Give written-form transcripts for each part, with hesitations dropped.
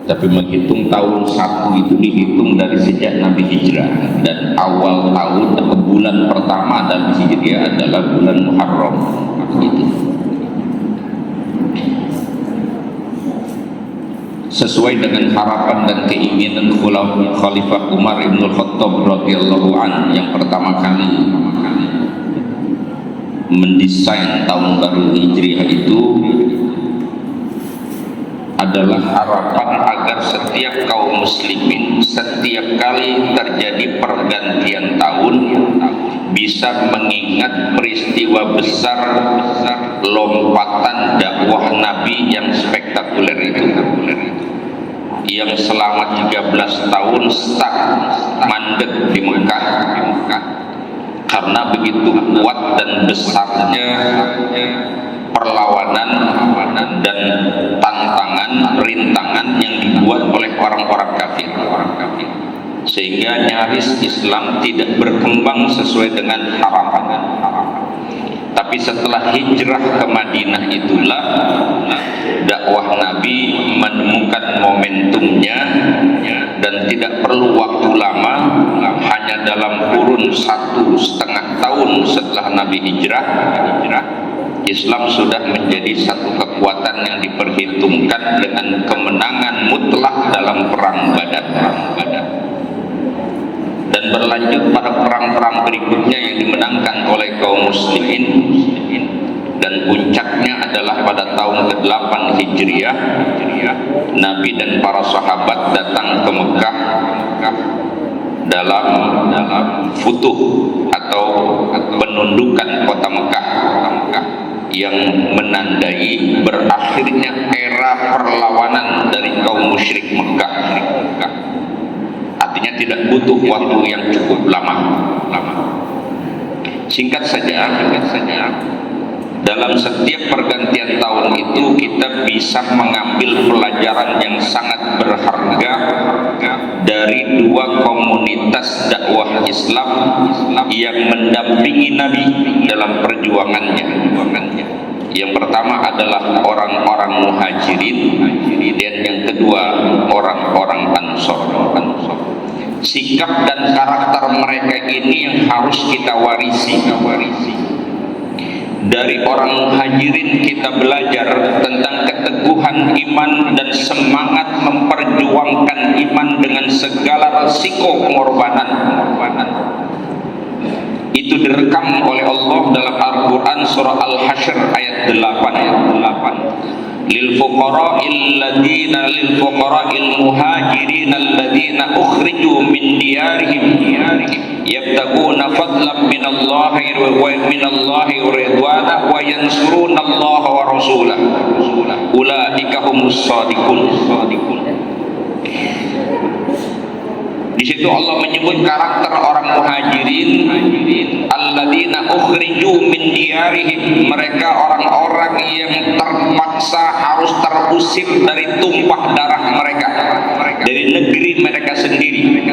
Tapi menghitung tahun 1 itu dihitung dari sejak Nabi hijrah, dan awal tahun atau bulan pertama dalam hijriah adalah bulan Muharram. Begitu. Sesuai dengan harapan dan keinginan Khalifah Umar Ibn Khattab radhiyallahu an yang pertama kali mendesain tahun baru hijriah itu adalah harapan agar setiap kaum muslimin setiap kali terjadi pergantian tahun bisa mengingat peristiwa besar lompatan dakwah Nabi yang spektakuler itu, yang selama 13 tahun stuck mandek di Mekah karena begitu kuat dan besarnya perlawanan dan tantangan, rintangan yang dibuat oleh orang-orang kafir, sehingga nyaris Islam tidak berkembang sesuai dengan harapan. Tapi setelah hijrah ke Madinah itulah dakwah Nabi menemukan momentumnya, dan tidak perlu waktu lama, hanya dalam kurun 1,5 tahun setelah Nabi hijrah, Islam sudah menjadi satu kekuatan yang diperhitungkan dengan kemenangan mutlak dalam perang Badar, dan berlanjut pada perang-perang berikutnya yang dimenangkan oleh kaum muslimin, dan puncaknya adalah pada tahun ke-8 Hijriah Nabi dan para sahabat datang ke Mekah dalam futuh atau penundukan kota Mekah yang menandai berakhirnya era perlawanan dari kaum musyrik Mekah. Artinya tidak butuh waktu yang cukup lama. Singkat saja, dalam setiap pergantian tahun itu kita bisa mengambil pelajaran yang sangat berharga dari dua komunitas dakwah Islam yang mendampingi Nabi dalam perjuangannya. Yang pertama adalah orang-orang Muhajirin, dan yang kedua orang-orang Ansor. Sikap dan karakter mereka ini yang harus kita warisi. Dari orang Muhajirin kita belajar tentang keteguhan iman dan semangat memperjuangkan iman dengan segala resiko pengorbanan. Itu direkam oleh Allah dalam Al-Quran surah Al-Hasyr ayat 8. Lil fuqara'il muhajirin alladhina ukhriju min diyarihim yabtaguna fadlan minallahi wa ridwana wa yansuruna Allah wa rasulahu ulaika humus shadiqun. Di situ Allah menyebut karakter orang Muhajirin, alladzina ukhriju min diyarihim, mereka orang-orang yang terpaksa harus terusir dari tumpah darah mereka, dari negeri mereka sendiri.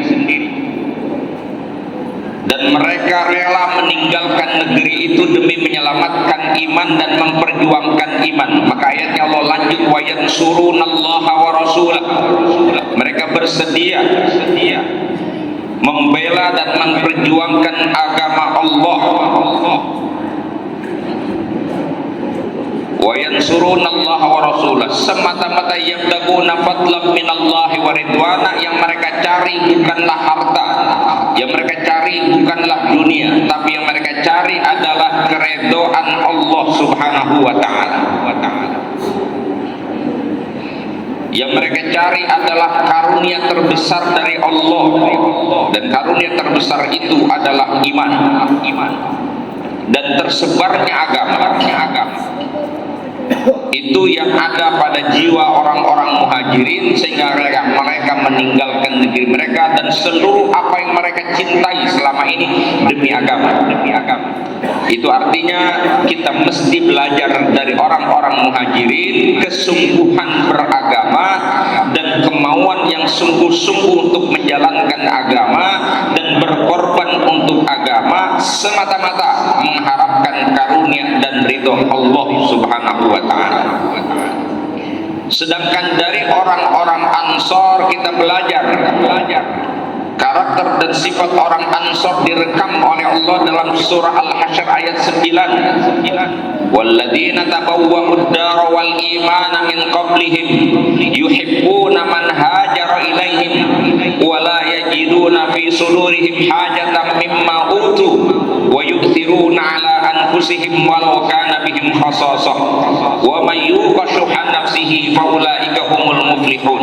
Dan mereka rela meninggalkan negeri itu demi menyelamatkan iman dan memperjuangkan iman. Maka ayatnya Allah lanjut, wa yansurunallaha wa rasulahu, mereka bersedia membela dan memperjuangkan agama Allah. Wa yansurunallaha wa rasulahu, semata-mata yabtaguna fadlan minallahi wa ridwana, yang mereka cari bukanlah harta, yang mereka cari bukanlah dunia, tapi yang mereka cari adalah keridhaan Allah Subhanahu wa ta'ala. Yang mereka cari adalah karunia terbesar dari Allah, dan karunia terbesar itu adalah iman dan tersebarnya agama. Itu yang ada pada jiwa orang-orang Muhajirin, sehingga mereka meninggalkan negeri mereka dan seluruh apa yang mereka cintai selama ini demi agama. Itu artinya kita mesti belajar dari orang-orang Muhajirin kesungguhan beragama dan kemauan yang sungguh-sungguh untuk menjalankan agama dan berkorban untuk agama, semata-mata mengharapkan karunia dan ridho Allah Subhanahu wa ta'ala. Sedangkan dari orang-orang Ansor kita belajar karakter dan sifat orang Ansor direkam oleh Allah dalam surah Al-Hasyr ayat 9. Walladzina tabawwa'ud dara wal imana min qablihim yuhibbuna man hajara ilaihim wa la yajiduna fi sudurihim hajatan mimma utu wa yu'thiruna ala anfusihim walau kana bihim khasasah wa may yuqa shuhha nafsihi fa ulaika humul muflihun.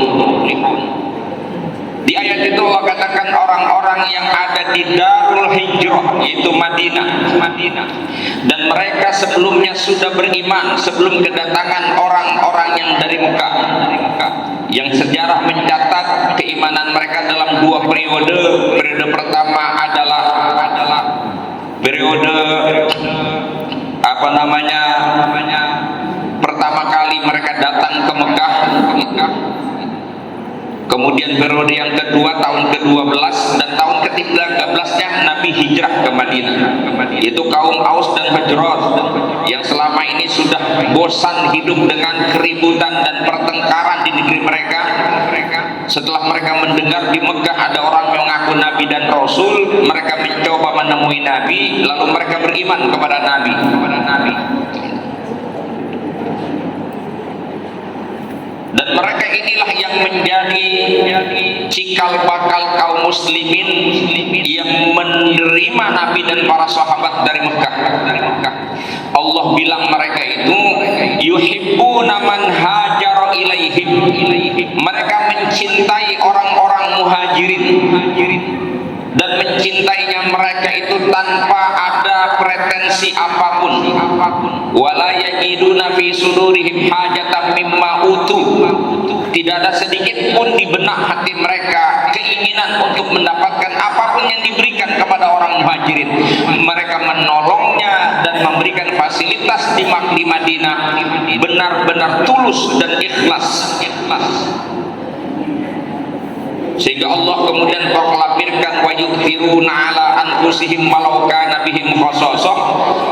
Di ayat itu Allah katakan orang-orang yang ada di Darul Hijrah, yaitu Madinah, dan mereka sebelumnya sudah beriman sebelum kedatangan orang-orang yang dari Mekah, yang sejarah mencatat keimanan mereka dalam dua periode. Periode pertama adalah periode pertama kali mereka datang ke Mekah. Kemudian periode yang kedua tahun ke-12 dan tahun ke-13-nya Nabi hijrah ke Madinah. Itu kaum Aus dan Khazraj yang selama ini sudah bosan hidup dengan keributan dan pertengkaran di negeri mereka. Setelah mereka mendengar di Mekah ada orang yang mengaku Nabi dan Rasul, mereka mencoba menemui Nabi, lalu mereka beriman kepada Nabi. Dan mereka inilah yang menjadi cikal bakal kaum muslimin yang menerima Nabi dan para sahabat dari Mekah. Allah bilang mereka itu yuhibbuna man hajara ilaihim. Mereka mencintai orang-orang muhajirin, dan mencintainya mereka itu tanpa ada pretensi apapun. Wala yajiduna fi sudurihim hajatan mimma utu. Tidak ada sedikit pun di benak hati mereka keinginan untuk mendapatkan apapun yang diberikan kepada orang muhajirin. Mereka menolongnya dan memberikan fasilitas di Madinah benar-benar tulus dan ikhlas. Sehingga Allah kemudian proklamirkan wa yu'thiruna ala anfusihim walau kana bihim khasasah.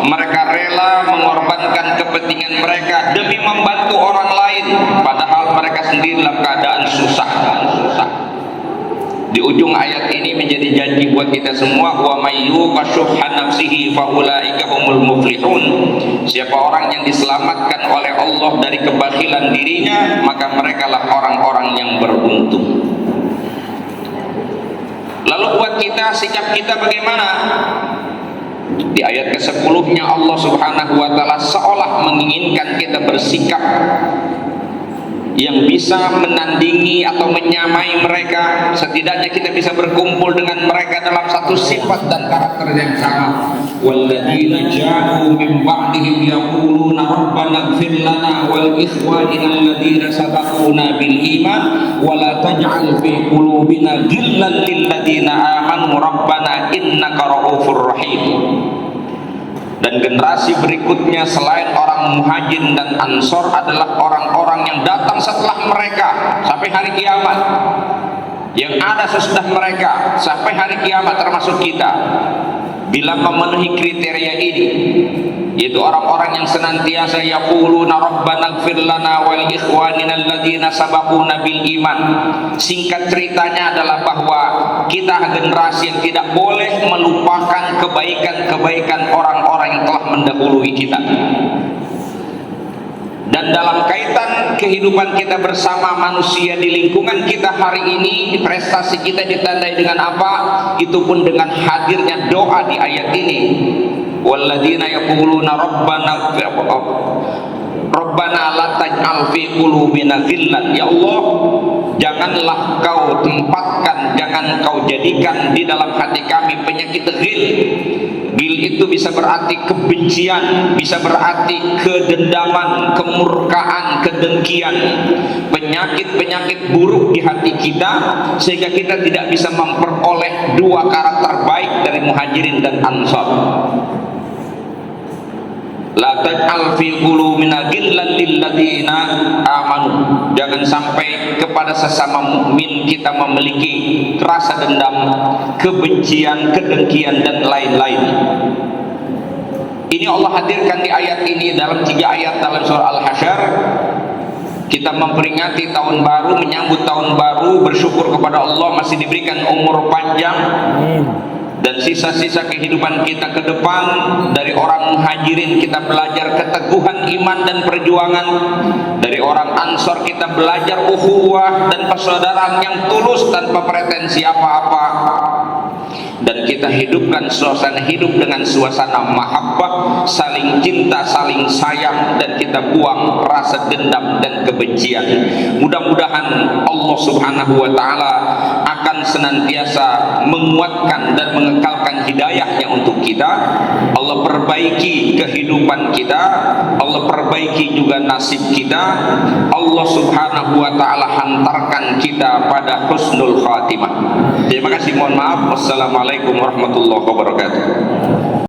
Mereka rela mengorbankan kepentingan mereka demi membantu orang lain, padahal mereka sendiri dalam keadaan susah. Di ujung ayat ini menjadi janji buat kita semua, wa may yuqa shuhha nafsihi fa ulaika humul muflihun. Siapa orang yang diselamatkan oleh Allah dari kebakhilan dirinya, maka merekalah orang-orang yang beruntung. Lalu buat kita, sikap kita bagaimana? Di ayat ke-10-nya Allah Subhanahu wa taala seolah menginginkan kita bersikap yang bisa menandingi atau menyamai mereka. Setidaknya kita bisa berkumpul dengan mereka dalam satu sifat dan karakter yang sama. Walladzina ja'u min ba'dihim yaquluna rabbana ighfir lana wal ikhwanina alladzina sabaquna bil iman wa la taj'al fi qulubina ghillan lil ladzina amanu rabbana innaka ra'ufur rahim. Dan generasi berikutnya selain orang muhajir dan ansor adalah orang-orang yang datang setelah mereka sampai hari kiamat, yang ada sesudah mereka sampai hari kiamat, termasuk kita, bila memenuhi kriteria ini, yaitu orang-orang yang senantiasa yaquluna rabbana ighfir lana wal ikhwanina alladzina sabaquna bil iman. Singkat ceritanya adalah bahwa kita generasi yang tidak boleh melupakan kebaikan-kebaikan orang-orang yang telah mendahului kita. Dan dalam kaitan kehidupan kita bersama manusia di lingkungan kita hari ini, prestasi kita ditandai dengan apa? Itu pun dengan hadirnya doa di ayat ini. Walladzina yaquluna Rabbana la taj'al fi qulubina ghillan. Ya Allah, janganlah kau tempatkan, jangan kau jadikan di dalam hati kami penyakit ghil. Ghil itu bisa berarti kebencian, bisa berarti kedendaman, kemurkaan, kedengkian, penyakit-penyakit buruk di hati kita, sehingga kita tidak bisa memperoleh dua karakter baik dari muhajirin dan ansar. La taj'al fi qulubina ghillan lil ladzina amanu. Jangan sampai kepada sesama mukmin kita memiliki rasa dendam, kebencian, kedengkian dan lain-lain. Ini Allah hadirkan di ayat ini dalam 3 ayat dalam surah Al-Hasyr. Kita memperingati tahun baru, menyambut tahun baru, bersyukur kepada Allah masih diberikan umur panjang. Dan sisa-sisa kehidupan kita ke depan, dari orang muhajirin kita belajar keteguhan iman dan perjuangan, dari orang ansor kita belajar ukhuwah dan persaudaraan yang tulus tanpa pretensi apa-apa, dan kita hidupkan suasana hidup dengan suasana mahabbah, saling cinta, saling sayang, dan kita buang rasa dendam dan kebencian. Mudah-mudahan Allah Subhanahu wa taala akan senantiasa menguatkan dan mengekalkan hidayahnya untuk kita. Allah perbaiki kehidupan kita, Allah perbaiki juga nasib kita. Allah Subhanahu wa taala hantarkan kita pada husnul khatimah. Terima kasih, mohon maaf. Wassalamualaikum warahmatullahi wabarakatuh.